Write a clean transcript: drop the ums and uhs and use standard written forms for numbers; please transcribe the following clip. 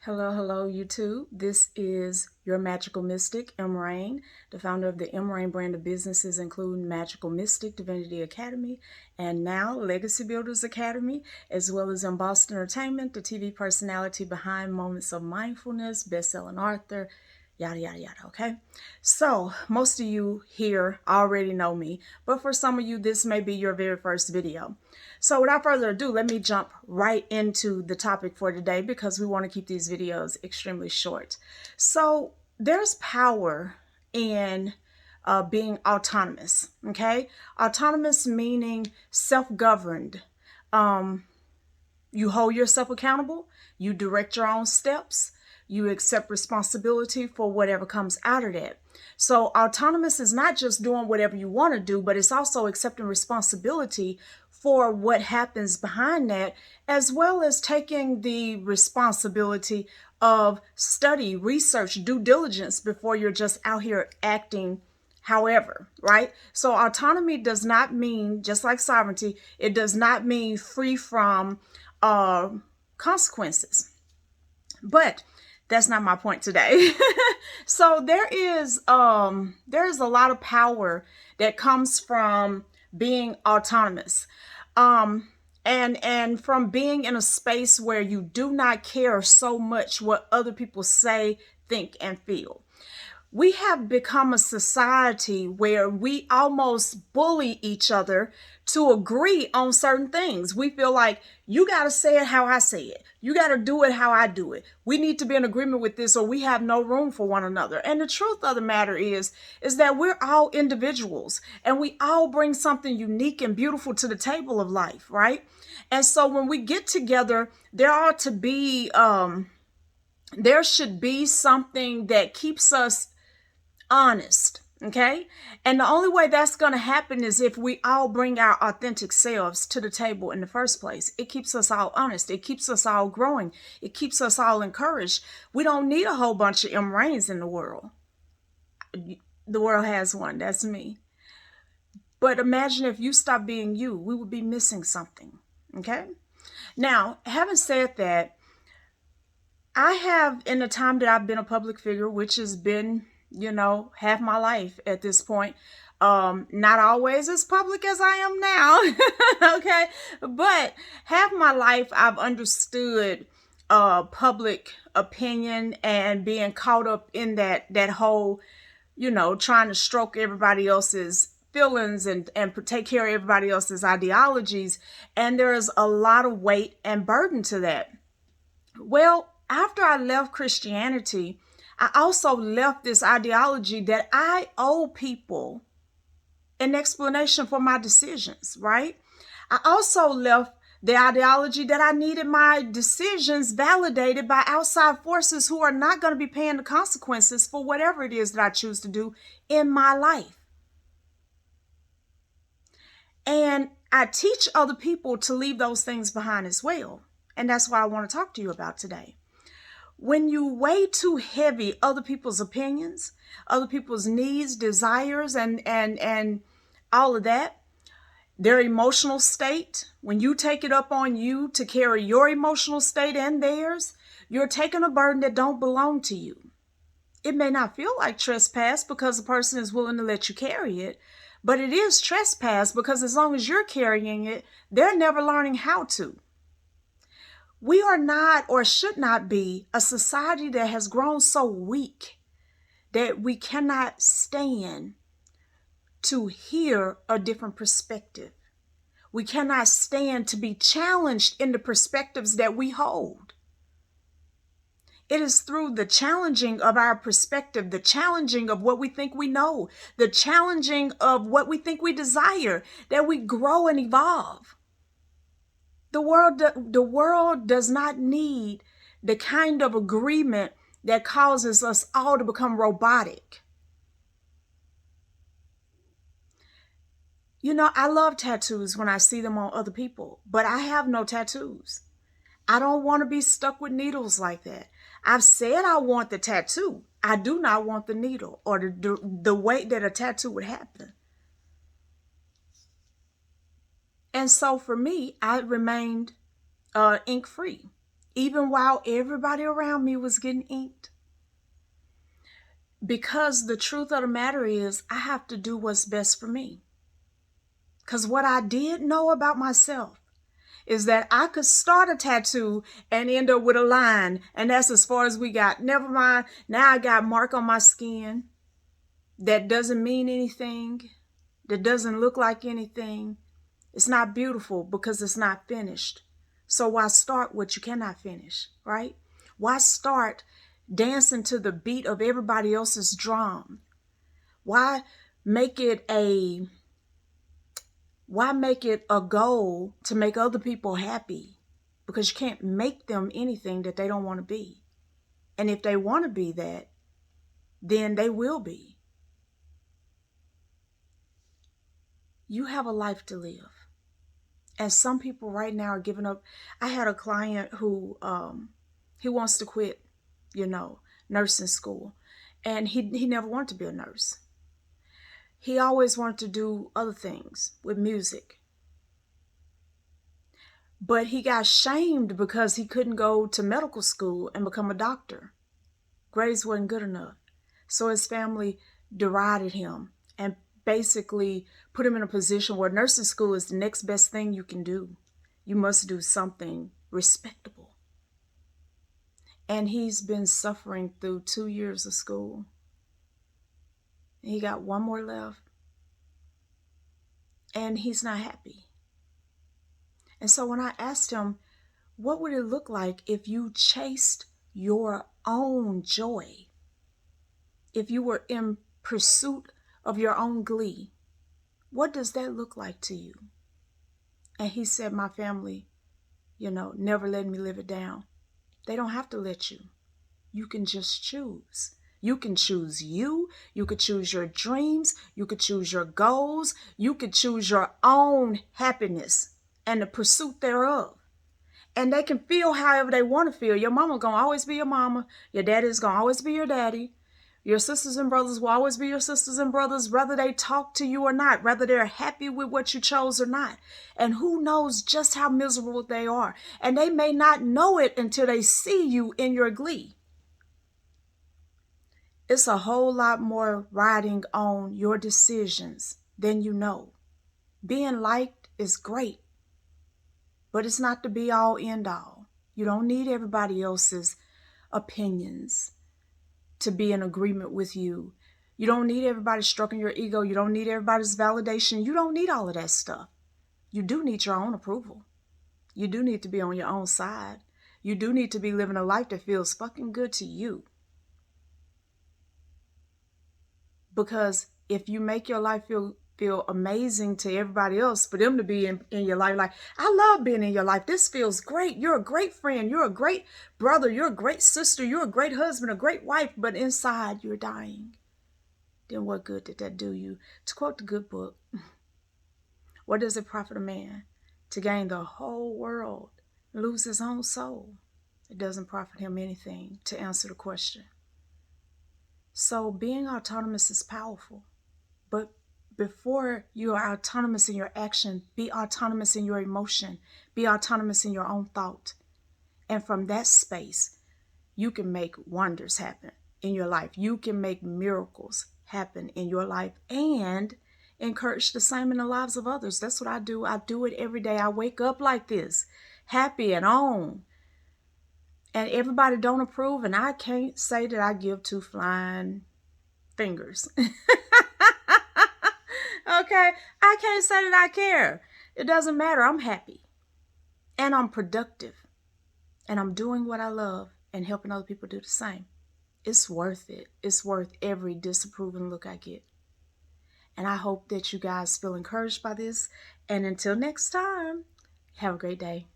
Hello, YouTube. This is your magical mystic, Emme, the founder of the Emme brand of businesses, including Magical Mystic Divinity Academy, and now Legacy Builders Academy, as well as Embossed Entertainment, the TV personality behind Moments of Mindfulness, best-selling author, yada, yada, yada, okay? So, most of you here already know me, but for some of you, this may be your very first video. So without further ado, let me jump right into the topic for today because we want to keep these videos extremely short. So there's power in being autonomous, okay? Autonomous meaning self-governed. You hold yourself accountable, you direct your own steps, you accept responsibility for whatever comes out of that. So autonomous is not just doing whatever you want to do, but it's also accepting responsibility for what happens behind that, as well as taking the responsibility of study, research, due diligence before you're just out here acting however, right? So autonomy does not mean, just like sovereignty, it does not mean free from consequences. But that's not my point today. So there is a lot of power that comes from being autonomous. And from being in a space where you do not care so much what other people say, think, and feel. We have become a society where we almost bully each other to agree on certain things. We feel like you got to say it how I say it. You got to do it how I do it. We need to be in agreement with this or we have no room for one another. And the truth of the matter is that we're all individuals and we all bring something unique and beautiful to the table of life, right? And so when we get together, there should be something that keeps us honest, okay? And the only way that's going to happen is if we all bring our authentic selves to the table in the first place. It keeps us all honest. It keeps us all growing. It keeps us all encouraged. We don't need a whole bunch of Rains in the world. The world has one. That's me. But imagine if you stopped being you, we would be missing something, okay? Now, having said that, I have, in the time that I've been a public figure, which has been half my life at this point. Not always as public as I am now, okay? But half my life I've understood public opinion and being caught up in that whole, trying to stroke everybody else's feelings and take care of everybody else's ideologies. And there's a lot of weight and burden to that. Well, after I left Christianity, I also left this ideology that I owe people an explanation for my decisions, right? I also left the ideology that I needed my decisions validated by outside forces who are not going to be paying the consequences for whatever it is that I choose to do in my life. And I teach other people to leave those things behind as well. And that's what I want to talk to you about today. When you weigh too heavy other people's opinions, other people's needs, desires, and all of that, their emotional state, when you take it up on you to carry your emotional state and theirs, you're taking a burden that don't belong to you. It may not feel like trespass because the person is willing to let you carry it, but it is trespass because as long as you're carrying it, they're never learning how to. We are not or should not be a society that has grown so weak that we cannot stand to hear a different perspective. We cannot stand to be challenged in the perspectives that we hold. It is through the challenging of our perspective, the challenging of what we think we know, the challenging of what we think we desire, that we grow and evolve. The world does not need the kind of agreement that causes us all to become robotic. I love tattoos when I see them on other people, but I have no tattoos. I don't want to be stuck with needles like that. I've said I want the tattoo. I do not want the needle or the way that a tattoo would happen. And so for me, I remained ink-free. even while everybody around me was getting inked. Because the truth of the matter is, I have to do what's best for me. Because what I did know about myself is that I could start a tattoo and end up with a line, and that's as far as we got. Never mind, now I got mark on my skin that doesn't mean anything, that doesn't look like anything. It's not beautiful because it's not finished. So why start what you cannot finish, right? Why start dancing to the beat of everybody else's drum? Why make it a goal to make other people happy? Because you can't make them anything that they don't want to be. And if they want to be that, then they will be. You have a life to live. And some people right now are giving up. I had a client who he wants to quit, nursing school. And he never wanted to be a nurse. He always wanted to do other things with music. But he got shamed because he couldn't go to medical school and become a doctor. Grades wasn't good enough. So his family derided him and basically put him in a position where nursing school is the next best thing you can do. You must do something respectable. And he's been suffering through 2 years of school. He got one more left. And he's not happy. And so when I asked him, what would it look like if you chased your own joy? If you were in pursuit of your own glee, what does that look like to you? And he said, my family, never let me live it down. They don't have to let you. You can just choose. You can choose you. You could choose your dreams. You could choose your goals. You could choose your own happiness and the pursuit thereof. And they can feel however they want to feel. Your mama gonna always be your mama. Your daddy's gonna always be your daddy. Your sisters and brothers will always be your sisters and brothers, whether they talk to you or not, whether they're happy with what you chose or not. And who knows just how miserable they are. And they may not know it until they see you in your glee. It's a whole lot more riding on your decisions than you know. Being liked is great, but it's not the be all end all. You don't need everybody else's opinions to be in agreement with you. You don't need everybody stroking your ego. You don't need everybody's validation. You don't need all of that stuff. You do need your own approval. You do need to be on your own side. You do need to be living a life that feels fucking good to you. Because if you make your life feel amazing to everybody else, for them to be in your life, like, I love being in your life. This feels great. You're a great friend. You're a great brother. You're a great sister. You're a great husband, a great wife. But inside you're dying. Then what good did that do you? To quote the good book, what does it profit a man to gain the whole world, lose his own soul? It doesn't profit him anything, to answer the question. So being autonomous is powerful, but before you are autonomous in your action, be autonomous in your emotion, be autonomous in your own thought. And from that space, you can make wonders happen in your life. You can make miracles happen in your life and encourage the same in the lives of others. That's what I do. I do it every day. I wake up like this, happy and on. And everybody don't approve, and I can't say that I give two flying fingers. Okay? I can't say that I care. It doesn't matter. I'm happy. And I'm productive. And I'm doing what I love and helping other people do the same. It's worth it. It's worth every disapproving look I get. And I hope that you guys feel encouraged by this. And until next time, have a great day.